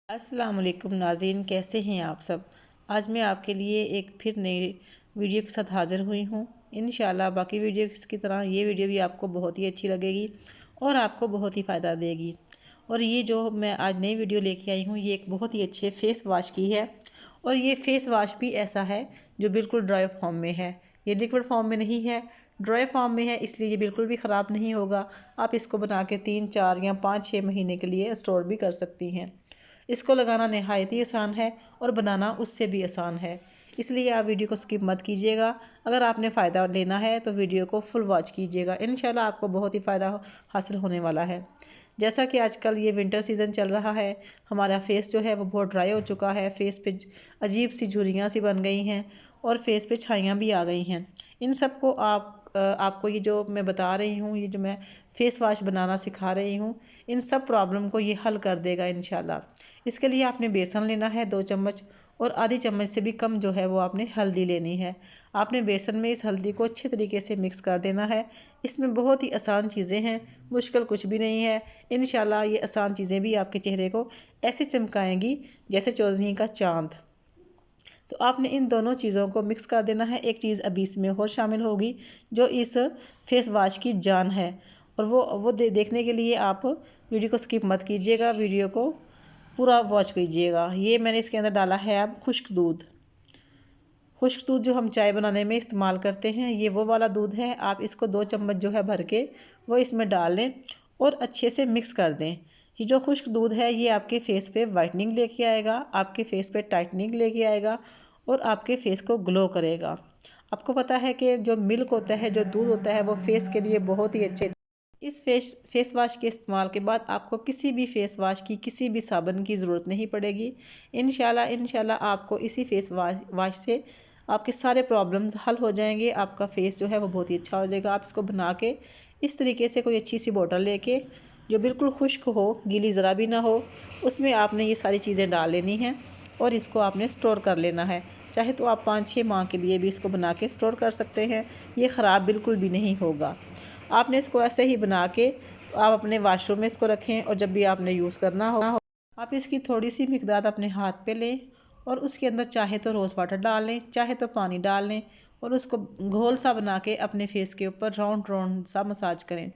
अस्सलाम वालेकुम नाज़रीन, कैसे हैं आप सब। आज मैं आपके लिए एक फिर नई वीडियो के साथ हाज़िर हुई हूँ। इंशाल्लाह बाकी वीडियोस की तरह ये वीडियो भी आपको बहुत ही अच्छी लगेगी और आपको बहुत ही फ़ायदा देगी। और ये जो मैं आज नई वीडियो लेके आई हूँ, ये एक बहुत ही अच्छे फेस वाश की है। और ये फेस वाश भी ऐसा है जो बिल्कुल ड्राई फॉर्म में है, ये लिक्विड फॉर्म में नहीं है, ड्राई फॉर्म में है, इसलिए ये बिल्कुल भी ख़राब नहीं होगा। आप इसको बना के 3, 4 या 5, 6 महीने के लिए स्टोर भी कर सकती हैं। इसको लगाना नहायत ही आसान है और बनाना उससे भी आसान है, इसलिए आप वीडियो को स्किप मत कीजिएगा। अगर आपने फ़ायदा लेना है तो वीडियो को फुल वॉच कीजिएगा, इंशाल्लाह आपको बहुत ही फ़ायदा हासिल होने वाला है। जैसा कि आजकल ये विंटर सीज़न चल रहा है, हमारा फेस जो है वो बहुत ड्राई हो चुका है, फेस पे अजीब सी झुर्रियाँ सी बन गई हैं और फेस पे छाइयाँ भी आ गई हैं। इन सब को आपको ये जो मैं बता रही हूँ, ये जो मैं फेस वाश बनाना सिखा रही हूँ, इन सब प्रॉब्लम को ये हल कर देगा इंशाल्लाह। इसके लिए आपने बेसन लेना है 2 चम्मच, और आधी चम्मच से भी कम जो है वो आपने हल्दी लेनी है। आपने बेसन में इस हल्दी को अच्छे तरीके से मिक्स कर देना है। इसमें बहुत ही आसान चीज़ें हैं, मुश्किल कुछ भी नहीं है। इंशाल्लाह ये आसान चीज़ें भी आपके चेहरे को ऐसे चमकाएंगी जैसे चौदहवीं का चाँद। तो आपने इन दोनों चीज़ों को मिक्स कर देना है। एक चीज़ अभी इसमें और शामिल होगी जो इस फेस वाश की जान है, और वो देखने के लिए आप वीडियो को स्किप मत कीजिएगा, वीडियो को पूरा वॉच कीजिएगा। ये मैंने इसके अंदर डाला है अब खुश्क दूध। खुश्क दूध जो हम चाय बनाने में इस्तेमाल करते हैं, ये वो वाला दूध है। आप इसको 2 चम्मच जो है भर के वो इसमें डाल लें और अच्छे से मिक्स कर दें। ये जो खुश्क दूध है ये आपके फेस पे वाइटनिंग लेके आएगा, आपके फेस पे टाइटनिंग लेके आएगा और आपके फेस को ग्लो करेगा। आपको पता है कि जो मिल्क होता है, जो दूध होता है, वो फेस के लिए बहुत ही अच्छे। इस फेस वाश के इस्तेमाल के बाद आपको किसी भी फेस वाश की, किसी भी साबुन की ज़रूरत नहीं पड़ेगी। इंशाल्लाह आपको इसी फेस वाश से आपके सारे प्रॉब्लम्स हल हो जाएंगे। आपका फेस जो है वो बहुत ही अच्छा हो जाएगा। आप इसको बना के इस तरीके से कोई अच्छी सी बोतल लेके, जो बिल्कुल खुश्क हो, गीली ज़रा भी ना हो, उसमें आपने ये सारी चीज़ें डाल लेनी हैं और इसको आपने स्टोर कर लेना है। चाहे तो आप 5-6 माह के लिए भी इसको बना के स्टोर कर सकते हैं, ये ख़राब बिल्कुल भी नहीं होगा। आपने इसको ऐसे ही बना के तो आप अपने वाशरूम में इसको रखें, और जब भी आपने यूज़ करना हो आप इसकी थोड़ी सी मिकदार अपने हाथ पे लें और उसके अंदर चाहे तो रोज़ वाटर डाल लें, चाहे तो पानी डाल लें, और उसको घोल सा बना के अपने फेस के ऊपर राउंड राउंड सा मसाज करें।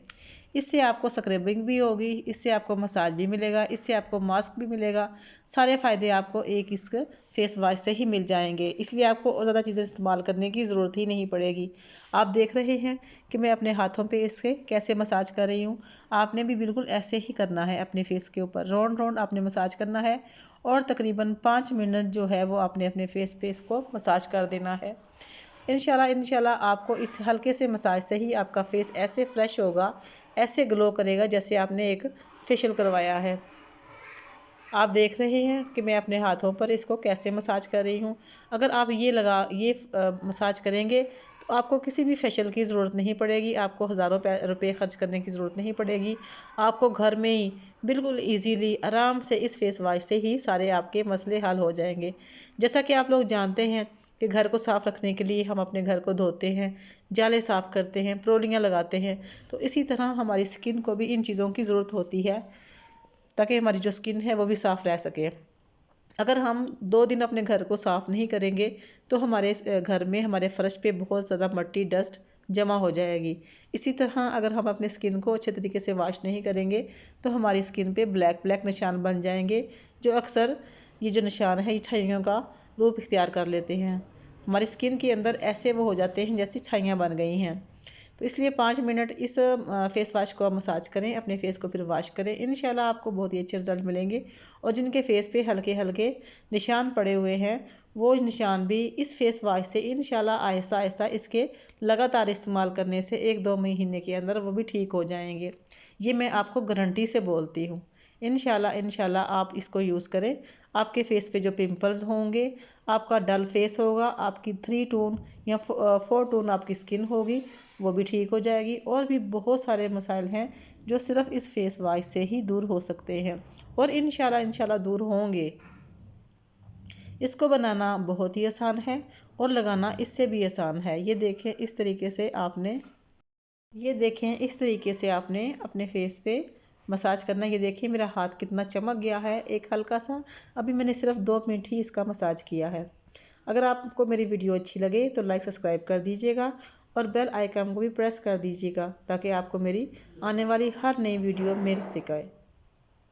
इससे आपको स्क्रबिंग भी होगी, इससे आपको मसाज भी मिलेगा, इससे आपको मास्क भी मिलेगा। सारे फ़ायदे आपको एक इस फेस वाश से ही मिल जाएंगे, इसलिए आपको और ज़्यादा चीज़ें इस्तेमाल करने की ज़रूरत ही नहीं पड़ेगी। आप देख रहे हैं कि मैं अपने हाथों पे इससे कैसे मसाज कर रही हूँ। आपने भी बिल्कुल ऐसे ही करना है, अपने फेस के ऊपर राउंड राउंड आपने मसाज करना है, और तकरीबन 5 मिनट जो है वो आपने अपने फेस पे इसको मसाज कर देना है। इंशाल्लाह आपको इस हल्के से मसाज से ही आपका फेस ऐसे फ्रेश होगा, ऐसे ग्लो करेगा जैसे आपने एक फेशियल करवाया है। आप देख रहे हैं कि मैं अपने हाथों पर इसको कैसे मसाज कर रही हूँ। अगर आप ये मसाज करेंगे तो आपको किसी भी फेशियल की ज़रूरत नहीं पड़ेगी, आपको हज़ारों रुपए खर्च करने की ज़रूरत नहीं पड़ेगी। आपको घर में ही बिल्कुल इजीली आराम से इस फेस वाश से ही सारे आपके मसले हल हो जाएंगे। जैसा कि आप लोग जानते हैं कि घर को साफ़ रखने के लिए हम अपने घर को धोते हैं, जाले साफ़ करते हैं, प्रोलियाँ लगाते हैं, तो इसी तरह हमारी स्किन को भी इन चीज़ों की ज़रूरत होती है ताकि हमारी जो स्किन है वो भी साफ़ रह सके। अगर हम 2 दिन अपने घर को साफ़ नहीं करेंगे तो हमारे घर में, हमारे फ़र्श पे बहुत ज़्यादा मट्टी, डस्ट जमा हो जाएगी। इसी तरह अगर हम अपने स्किन को अच्छे तरीके से वॉश नहीं करेंगे तो हमारी स्किन पे ब्लैक ब्लैक निशान बन जाएंगे, जो अक्सर ये जो निशान है ये छाइयों का रूप इख्तियार कर लेते हैं। हमारी स्किन के अंदर ऐसे वो हो जाते हैं जैसी छाइयाँ बन गई हैं। तो इसलिए 5 मिनट इस फेस वाश को आप मसाज करें, अपने फेस को फिर वॉश करें। इंशाल्लाह आपको बहुत ही अच्छे रिजल्ट मिलेंगे। और जिनके फेस पे हल्के हल्के निशान पड़े हुए हैं, वो निशान भी इस फेस वाश से इंशाल्लाह आहिस्ता आहिस्ता इसके लगातार इस्तेमाल करने से 1-2 महीने के अंदर वो भी ठीक हो जाएंगे। ये मैं आपको गारंटी से बोलती हूँ। इंशाल्लाह आप इसको यूज़ करें। आपके फेस पे जो पिंपल्स होंगे, आपका डल फेस होगा, आपकी 3 टोन या 4 टोन आपकी स्किन होगी, वो भी ठीक हो जाएगी। और भी बहुत सारे मसाइल हैं जो सिर्फ इस फेस वाश से ही दूर हो सकते हैं, और इंशाल्लाह दूर होंगे। इसको बनाना बहुत ही आसान है और लगाना इससे भी आसान है। ये देखें इस तरीके से आपने अपने फेस पे मसाज करना। ये देखिए मेरा हाथ कितना चमक गया है एक हल्का सा। अभी मैंने सिर्फ 2 मिनट ही इसका मसाज किया है। अगर आपको मेरी वीडियो अच्छी लगे तो लाइक सब्सक्राइब कर दीजिएगा और बेल आइकन को भी प्रेस कर दीजिएगा ताकि आपको मेरी आने वाली हर नई वीडियो मिल सके।